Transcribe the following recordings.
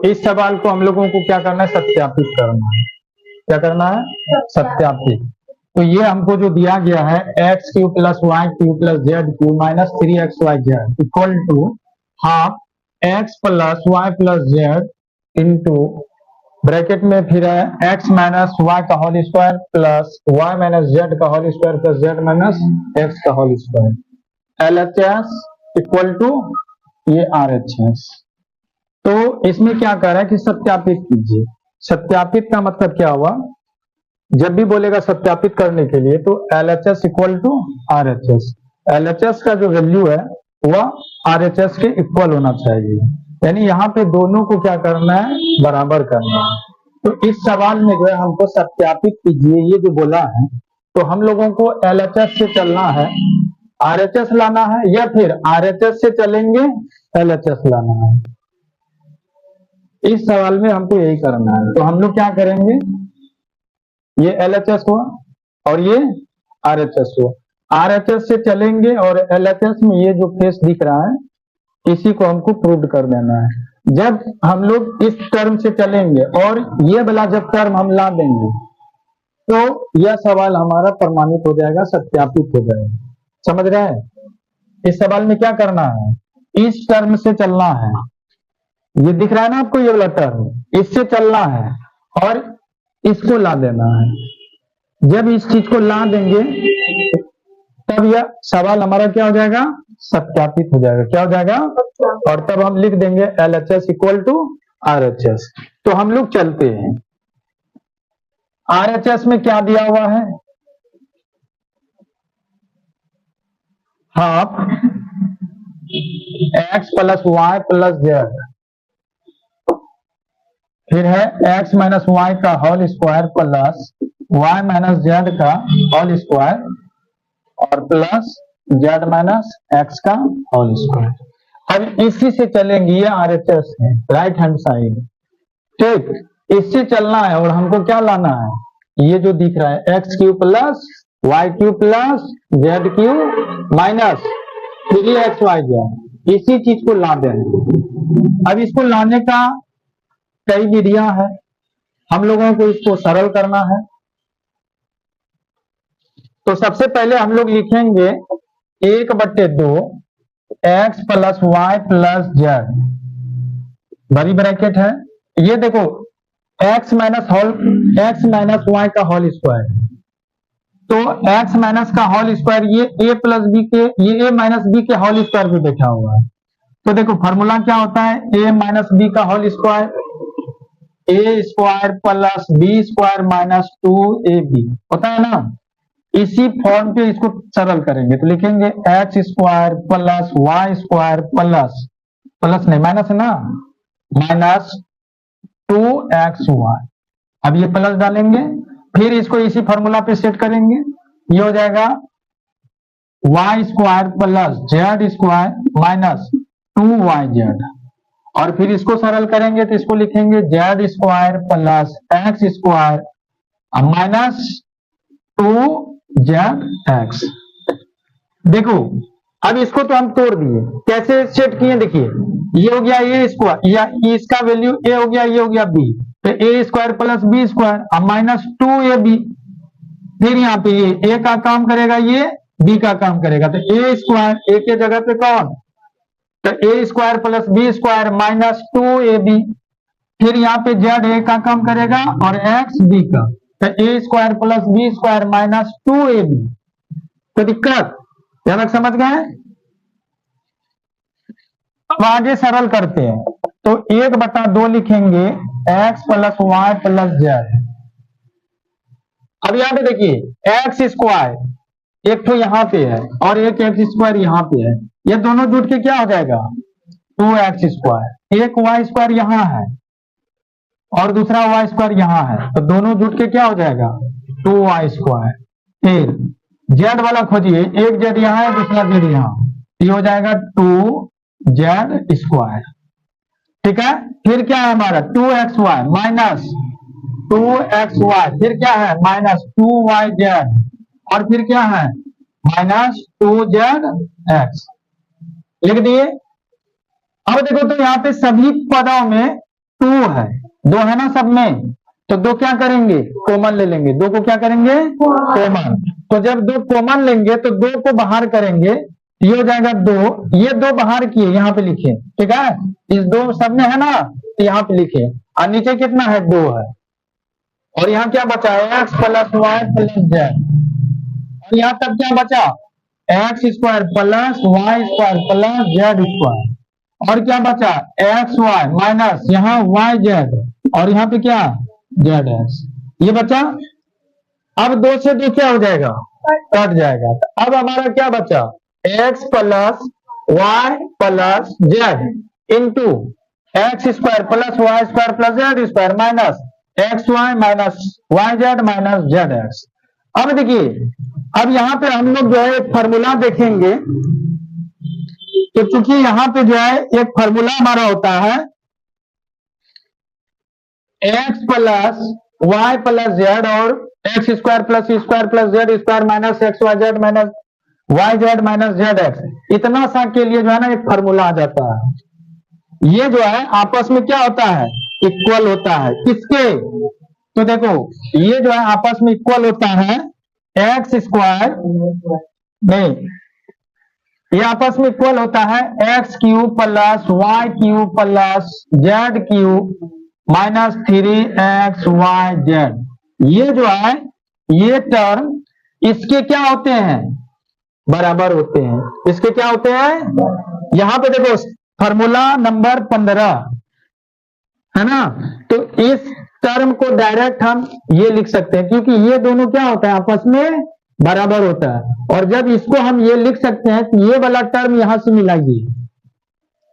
इस सवाल को हम लोगों को क्या करना है, सत्यापित करना है। क्या करना है, सत्यापित। तो ये हमको जो दिया गया है x cube plus y cube plus z cube minus 3xyz equal to half x plus y plus z into bracket में फिर है एक्स माइनस वाई का whole square plus y minus z का whole square plus z minus x का whole square LHS equal to ये RHS। तो इसमें क्या कर रहा है कि सत्यापित कीजिए। सत्यापित का मतलब क्या हुआ, जब भी बोलेगा सत्यापित करने के लिए तो LHS equal to RHS। LHS का जो वैल्यू है वह RHS के इक्वल होना चाहिए, यानी यहाँ पे दोनों को क्या करना है, बराबर करना है। तो इस सवाल में जो है हमको सत्यापित कीजिए ये जो बोला है, तो हम लोगों को LHS से चलना है RHS लाना है, या फिर RHS से चलेंगे LHS लाना है। इस सवाल में हमको यही करना है। तो हम लोग क्या करेंगे, ये LHS हुआ और ये RHS हुआ। RHS से चलेंगे और LHS में ये जो फेस दिख रहा है इसी को हमको प्रूव कर देना है। जब हम लोग इस टर्म से चलेंगे और ये वाला जब टर्म हम ला देंगे तो यह सवाल हमारा प्रमाणित हो जाएगा, सत्यापित हो जाएगा। समझ रहे हैं? इस सवाल में क्या करना है, इस टर्म से चलना है, ये दिख रहा है ना आपको ये वाला टर्म, इससे चलना है और इसको ला देना है। जब इस चीज को ला देंगे तब यह सवाल हमारा क्या हो जाएगा, सत्यापित हो जाएगा। क्या हो जाएगा, और तब हम लिख देंगे LHS इक्वल टू RHS। तो हम लोग चलते हैं। RHS में क्या दिया हुआ है, half x plus y plus z, फिर है एक्स माइनस वाई का whole square plus y minus z का होल स्क्वायर और प्लस जेड माइनस एक्स का होल स्क्वायर। अब इसी से चलेंगे, ये RHS है राइट हैंड साइड, ठीक, इससे चलना है और हमको क्या लाना है, ये जो दिख रहा है x cube plus y cube plus z cube minus 3xyz, इसी चीज को ला देना। अब इसको लाने का कई विधियां हैं, हम लोगों को इसको सरल करना है। तो सबसे पहले हम लोग लिखेंगे 1/2 x plus y plus z, बड़ी ब्रैकेट है, ये देखो एक्स माइनस वाई का होल स्क्वायर, तो x माइनस का होल स्क्वायर ये a प्लस बी के, ये a माइनस बी के होल स्क्वायर पे बैठा हुआ है। तो देखो फॉर्मूला क्या होता है, a माइनस बी का whole square, a square plus b square minus 2ab होता है ना। इसी फॉर्म पे इसको सरल करेंगे तो लिखेंगे x square plus y square plus नहीं माइनस है ना, माइनस 2xy। अब ये प्लस डालेंगे, फिर इसको इसी फॉर्मूला पे सेट करेंगे, ये हो जाएगा y square plus z square minus 2yz, और फिर इसको सरल करेंगे तो इसको लिखेंगे z square plus x square minus 2zx। देखो अब इसको तो हम तोड़ दिए, कैसे सेट किए, देखिए ये हो गया ए स्क्वायर, या इसका वैल्यू ए हो गया, ये हो गया बी, तो a square plus b square अब माइनस 2ab, फिर यहाँ पे ये ए का काम करेगा, ये बी का काम करेगा, तो ए स्क्वायर ए के जगह पे कौन, तो a square plus b square minus 2ab, फिर यहाँ पे जेड ए का काम करेगा और एक्स बी का, तो a square plus b square minus 2ab। तो दिक्कत ध्यान रख, समझ गए। अब आगे सरल करते हैं, तो 1/2 लिखेंगे x plus y plus z. अब यहाँ पे देखिए एक्स स्क्वायर एक तो यहाँ पे है और एक एक्स स्क्वायर यहाँ पे है, ये दोनों जुट के क्या हो जाएगा 2x स्क्वायर, एक वाई स्क्वायर यहाँ है और दूसरा वाई स्क्वायर यहाँ है, तो दोनों जुट के क्या हो जाएगा 2y स्क्वायर। फिर जेड वाला खोजिए, एक जेड यहाँ है दूसरा जेड यहाँ, ये हो जाएगा 2z स्क्वायर, ठीक है। फिर क्या है हमारा 2xy माइनस 2xy, फिर क्या है माइनस 2yz, और फिर क्या है माइनस 2zx, लिख दिए। अब देखो तो यहाँ पे सभी पदों में 2 2 है, 2 है ना सब में, तो 2 क्या करेंगे, कॉमन ले लेंगे, 2 को क्या करेंगे, कॉमन। तो जब 2 कॉमन लेंगे तो 2 को बाहर करेंगे, ये हो जाएगा 2, ये 2 बाहर किए, यहाँ पे लिखे, ठीक है, इस 2 सब में है ना, तो यहाँ पे लिखे, और नीचे कितना है, 2 है, और यहाँ क्या बचा है, x plus y plus z, और यहाँ तक क्या बचा, x square plus y square plus z square, और क्या बचा, एक्स वाई माइनस यहाँ वाई जेड, और यहाँ पे क्या, जेड एक्स, ये बचा। अब 2 से 2 क्या हो जाएगा, कट जाएगा, तो अब हमारा क्या बचा, x plus y plus z into x square plus y square plus z square minus x y minus y z minus z x. अब देखिए, अब यहाँ पे हम लोग जो है फॉर्मूला देखेंगे, तो चूंकि यहाँ पे जो है एक फॉर्मूला हमारा होता है x plus y plus z और x square plus y square plus z square minus x y z minus y z minus z x, इतना सा के लिए जो है ना एक फॉर्मूला आ जाता है। ये जो है आपस में क्या होता है, इक्वल होता है, किसके, तो देखो ये जो है आपस में इक्वल होता है एक्स स्क्वायर, नहीं, ये आपस में इक्वल होता है x cube plus y cube plus z cube minus 3x y z. ये जो है ये टर्म इसके क्या होते हैं, बराबर होते हैं, इसके क्या होते हैं, यहां पे देखो फॉर्मूला नंबर 15 है ना, तो इस टर्म को डायरेक्ट हम ये लिख सकते हैं, क्योंकि ये दोनों क्या होता है, आपस में बराबर होता है, और जब इसको हम ये लिख सकते हैं कि ये वाला टर्म यहां से मिलाइए,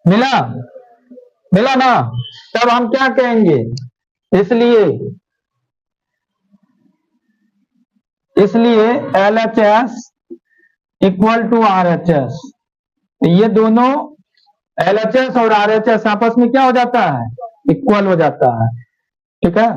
मिला मिला ना, तब हम क्या कहेंगे, इसलिए LHS इक्वल टू RHS, ये दोनों LHS और RHS आपस में क्या हो जाता है, इक्वल हो जाता है, ठीक है।